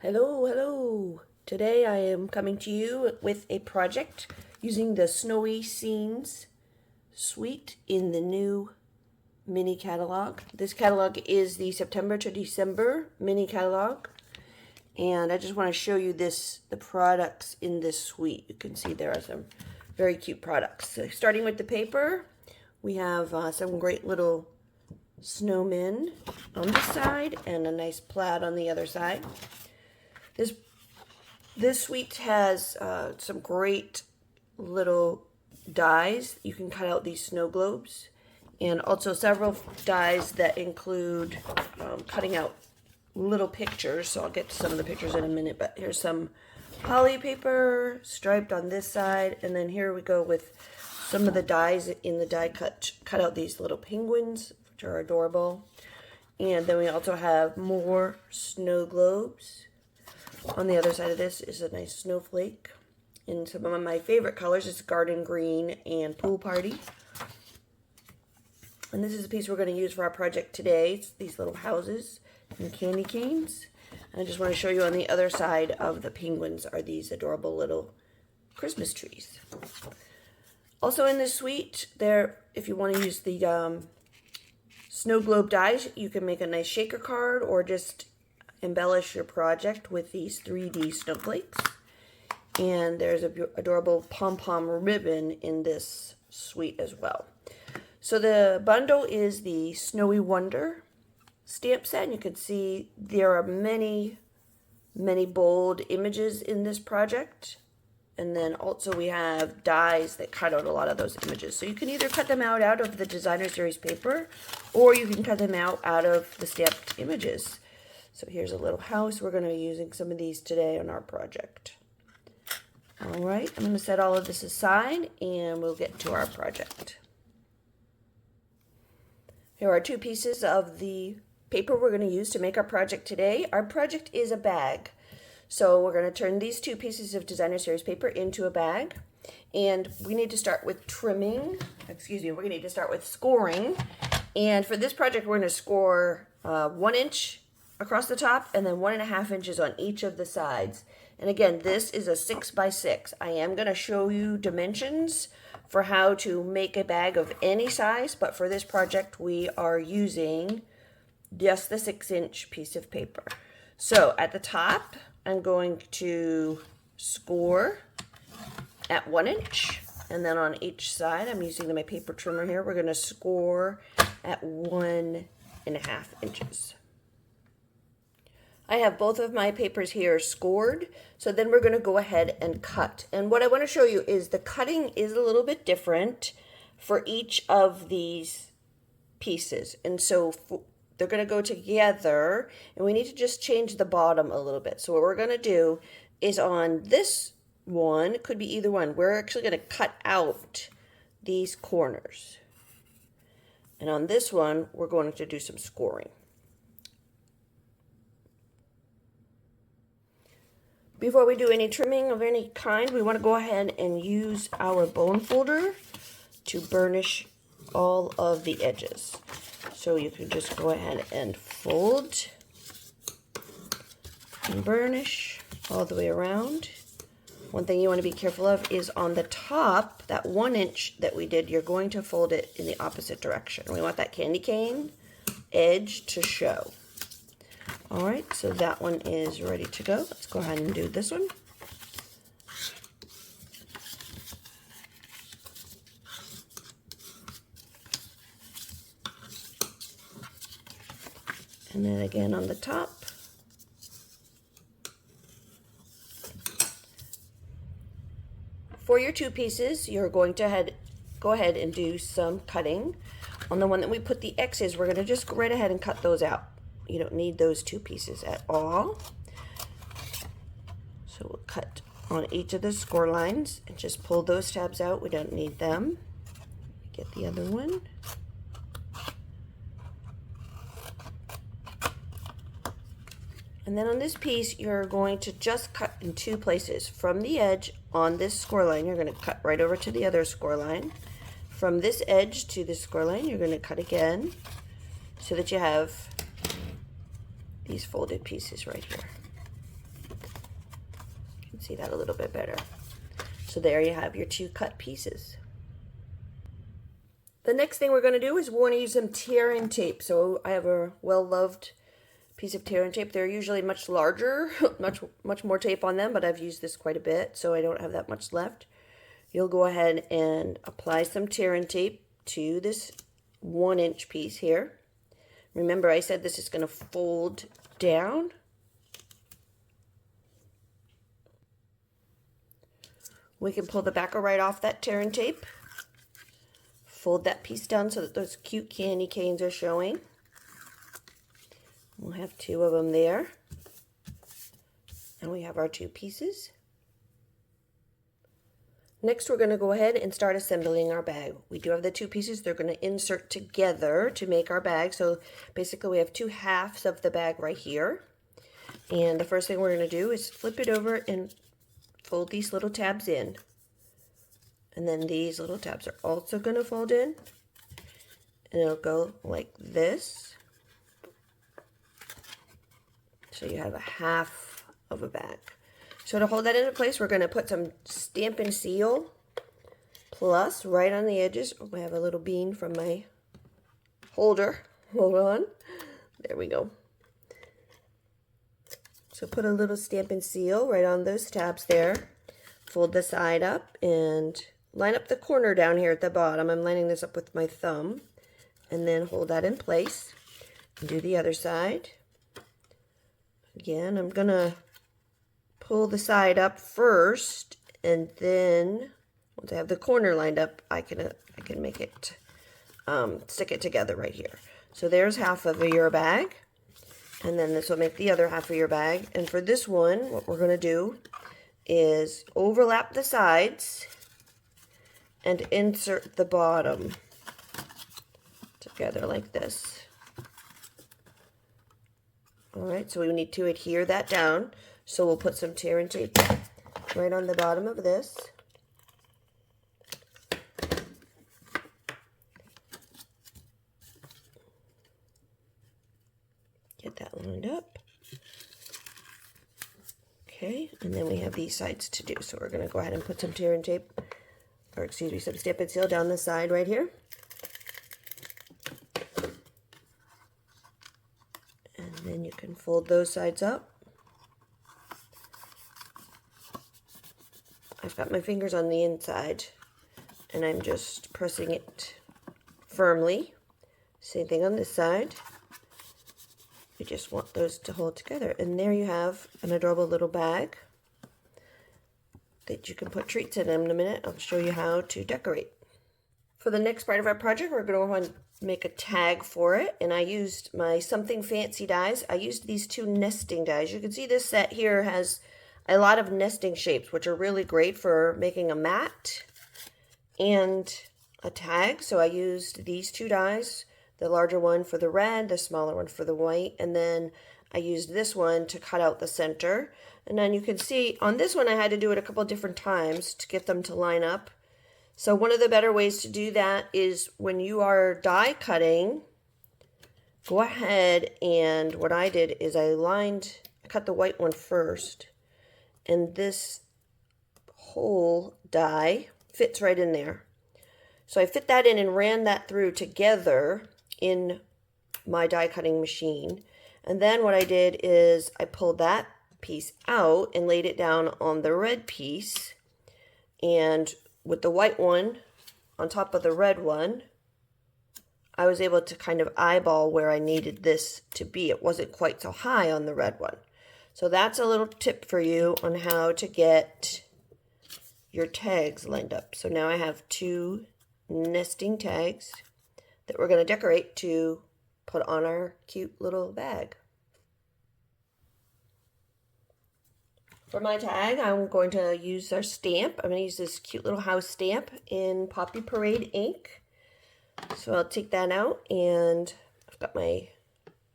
Hello, hello. Today I am coming to you with a project using the Snowy Scenes suite in the new mini catalog. This catalog is the September to December mini catalog. And I just want to show you the products in this suite. You can see there are some very cute products. So starting with the paper, we have some great little snowmen on this side and a nice plaid on the other side. This suite has some great little dies. You can cut out these snow globes, and also several dies that include cutting out little pictures. So I'll get to some of the pictures in a minute, but here's some poly paper striped on this side, and then here we go with some of the dies in the die cut out these little penguins, which are adorable. And then we also have more snow globes. On the other side of this is a nice snowflake in some of my favorite colors. It's garden green and pool party. And this is a piece we're going to use for our project today. It's these little houses and candy canes. And I just want to show you on the other side of the penguins are these adorable little Christmas trees. Also in this suite, if you want to use the snow globe dies, you can make a nice shaker card or just embellish your project with these 3D snowflakes. And there's an adorable pom-pom ribbon in this suite as well. So the bundle is the Snowy Wonder stamp set, and you can see there are many bold images in this project. And then also we have dies that cut out a lot of those images. So you can either cut them out of the designer series paper, or you can cut them out of the stamped images. So here's a little house. We're going to be using some of these today on our project. All right, I'm going to set all of this aside and we'll get to our project. Here are two pieces of the paper we're going to use to make our project today. Our project is a bag. So we're going to turn these two pieces of designer series paper into a bag. And we need to start with trimming. We're going to need to start with scoring. And for this project, we're going to score 1 inch across the top and then 1.5 inches on each of the sides. And again, this is a 6 by 6. I am going to show you dimensions for how to make a bag of any size, but for this project we are using just the 6-inch piece of paper. So at the top, I'm going to score at 1 inch, and then on each side, I'm using my paper trimmer here, we're going to score at 1.5 inches. I have both of my papers here scored, so then we're going to go ahead and cut. And what I want to show you is the cutting is a little bit different for each of these pieces. And so they're going to go together, and we need to just change the bottom a little bit. So what we're going to do is on this one, it could be either one, we're actually going to cut out these corners. And on this one, we're going to do some scoring. Before we do any trimming of any kind, we want to go ahead and use our bone folder to burnish all of the edges. So you can just go ahead and fold and burnish all the way around. One thing you want to be careful of is on the top, that 1 inch that we did, you're going to fold it in the opposite direction. We want that candy cane edge to show. All right, so that one is ready to go. Let's go ahead and do this one. And then again on the top. For your two pieces, you're going to go ahead and do some cutting. On the one that we put the X's, we're going to just go right ahead and cut those out. You don't need those two pieces at all. So we'll cut on each of the score lines and just pull those tabs out. We don't need them. Get the other one. And then on this piece, you're going to just cut in two places. From the edge on this score line, you're going to cut right over to the other score line. From this edge to this score line, you're going to cut again so that you have these folded pieces right here. can see that a little bit better. So there you have your 2 cut pieces. The next thing we're going to do is we want to use some tear-in tape. So I have a well-loved piece of tear-in tape. They're usually much larger, much more tape on them, but I've used this quite a bit, so I don't have that much left. You'll go ahead and apply some tear-in tape to this 1-inch piece here. Remember, I said this is going to fold down. We can pull the backer right off that tear-in tape. Fold that piece down so that those cute candy canes are showing. We'll have 2 of them there. And we have our 2 pieces. Next, we're going to go ahead and start assembling our bag. We do have the 2 pieces. They're going to insert together to make our bag. So basically we have 2 halves of the bag right here. And the first thing we're going to do is flip it over and fold these little tabs in. And then these little tabs are also going to fold in. And it'll go like this. So you have a half of a bag. So to hold that into place, we're going to put some Stampin' Seal Plus right on the edges. Oh, I have a little bean from my holder. Hold on. There we go. So put a little Stampin' Seal right on those tabs there. Fold the side up and line up the corner down here at the bottom. I'm lining this up with my thumb. And then hold that in place. And do the other side. Again, I'm going to pull the side up first, and then once I have the corner lined up, I can make it, stick it together right here. So there's half of your bag, and then this will make the other half of your bag. And for this one, what we're going to do is overlap the sides and insert the bottom together like this. Alright, so we need to adhere that down. So we'll put some tear-in tape right on the bottom of this. Get that lined up. Okay, and then we have these sides to do. So we're going to go ahead and put some tear-in tape, or excuse me, some Stampin' Seal down the side right here. And then you can fold those sides up. I've got my fingers on the inside and I'm just pressing it firmly. Same thing on this side. You just want those to hold together. And there you have an adorable little bag that you can put treats in a minute. I'll show you how to decorate. For the next part of our project, we're going to want to make a tag for it. And I used my Something Fancy dies. I used these 2 nesting dies. You can see this set here has a lot of nesting shapes, which are really great for making a mat and a tag. So I used these 2 dies, the larger one for the red, the smaller one for the white, and then I used this one to cut out the center. And then you can see on this one I had to do it a couple different times to get them to line up. So one of the better ways to do that is when you are die cutting, go ahead, and what I did is I cut the white one first. And this whole die fits right in there. So I fit that in and ran that through together in my die cutting machine. And then what I did is I pulled that piece out and laid it down on the red piece. And with the white one on top of the red one, I was able to kind of eyeball where I needed this to be. It wasn't quite so high on the red one. So that's a little tip for you on how to get your tags lined up. So now I have 2 nesting tags that we're going to decorate to put on our cute little bag. For my tag, I'm going to use our stamp. I'm going to use this cute little house stamp in Poppy Parade ink. So I'll take that out, and I've got my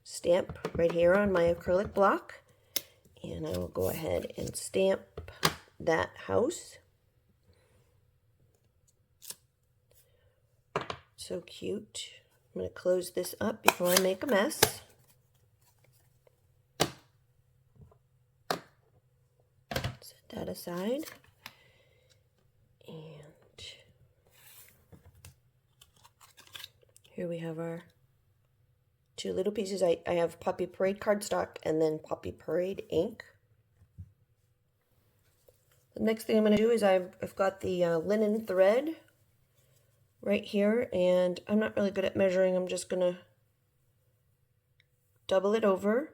stamp right here on my acrylic block. And I will go ahead and stamp that house. So cute. I'm going to close this up before I make a mess. Set that aside. And here we have our two little pieces. I have Poppy Parade cardstock and then Poppy Parade ink. The next thing I'm going to do is I've got the linen thread right here, and I'm not really good at measuring. I'm just going to double it over,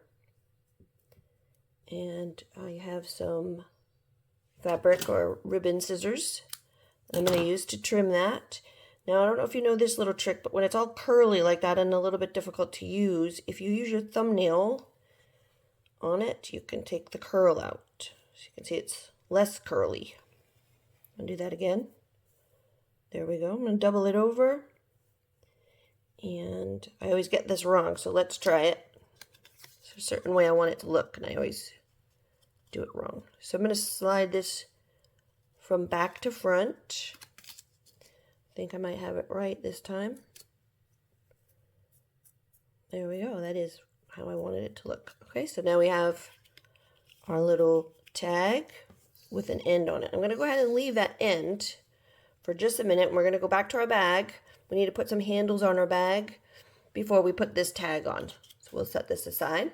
and I have some fabric or ribbon scissors I'm going to use to trim that. Now, I don't know if you know this little trick, but when it's all curly like that and a little bit difficult to use, if you use your thumbnail on it, you can take the curl out. So you can see it's less curly. I'll do that again. There we go. I'm going to double it over. And I always get this wrong, so let's try it. There's a certain way I want it to look, and I always do it wrong. So I'm going to slide this from back to front. I think I might have it right this time. There we go. That is how I wanted it to look. Okay, so now we have our little tag with an end on it. I'm going to go ahead and leave that end for just a minute, and we're going to go back to our bag. We need to put some handles on our bag before we put this tag on. So we'll set this aside.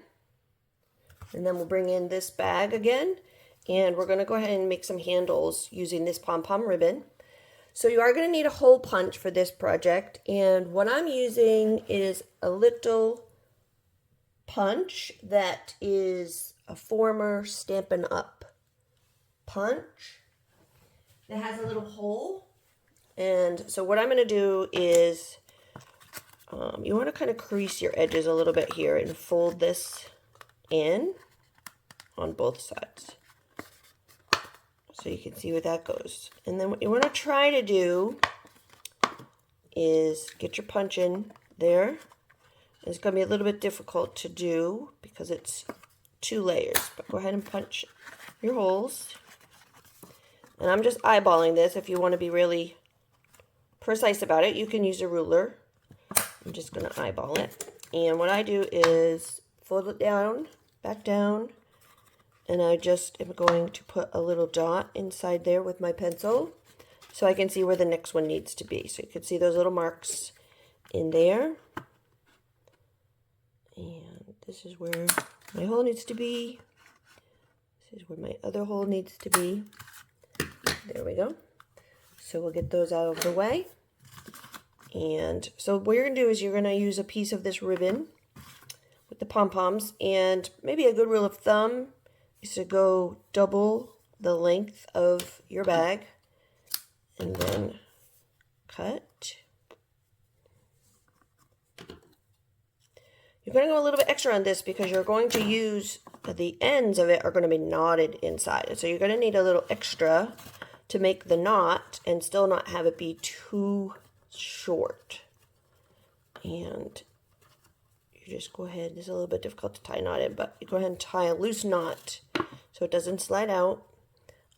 And then we'll bring in this bag again, and we're going to go ahead and make some handles using this pom-pom ribbon. So you are going to need a hole punch for this project, and what I'm using is a little punch that is a former Stampin' Up punch that has a little hole. And so what I'm going to do is you want to kind of crease your edges a little bit here and fold this in on both sides so you can see where that goes. And then what you want to try to do is get your punch in there. It's going to be a little bit difficult to do because it's 2 layers, but go ahead and punch your holes. And I'm just eyeballing this. If you want to be really precise about it, you can use a ruler. I'm just going to eyeball it. And what I do is fold it down, back down, and I just am going to put a little dot inside there with my pencil so I can see where the next one needs to be. So you can see those little marks in there. And this is where my hole needs to be. This is where my other hole needs to be. There we go. So we'll get those out of the way. And so what you're going to do is you're going to use a piece of this ribbon with the pom-poms, and maybe a good rule of thumb is to go double the length of your bag and then cut. You're going to go a little bit extra on this because you're going to use, the ends of it are going to be knotted inside. So you're going to need a little extra to make the knot and still not have it be too short. And you just go ahead, it's a little bit difficult to tie a knot in, but you go ahead and tie a loose knot so it doesn't slide out.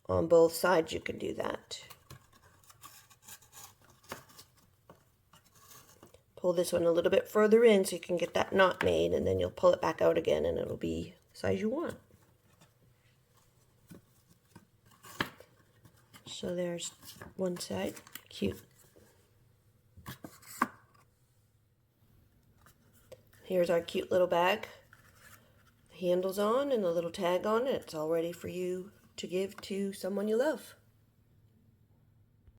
On both sides you can do that. Pull this one a little bit further in so you can get that knot made, and then you'll pull it back out again and it'll be the size you want. So there's one side, cute. Here's our cute little bag. The handle's on and a little tag on it. It's all ready for you to give to someone you love.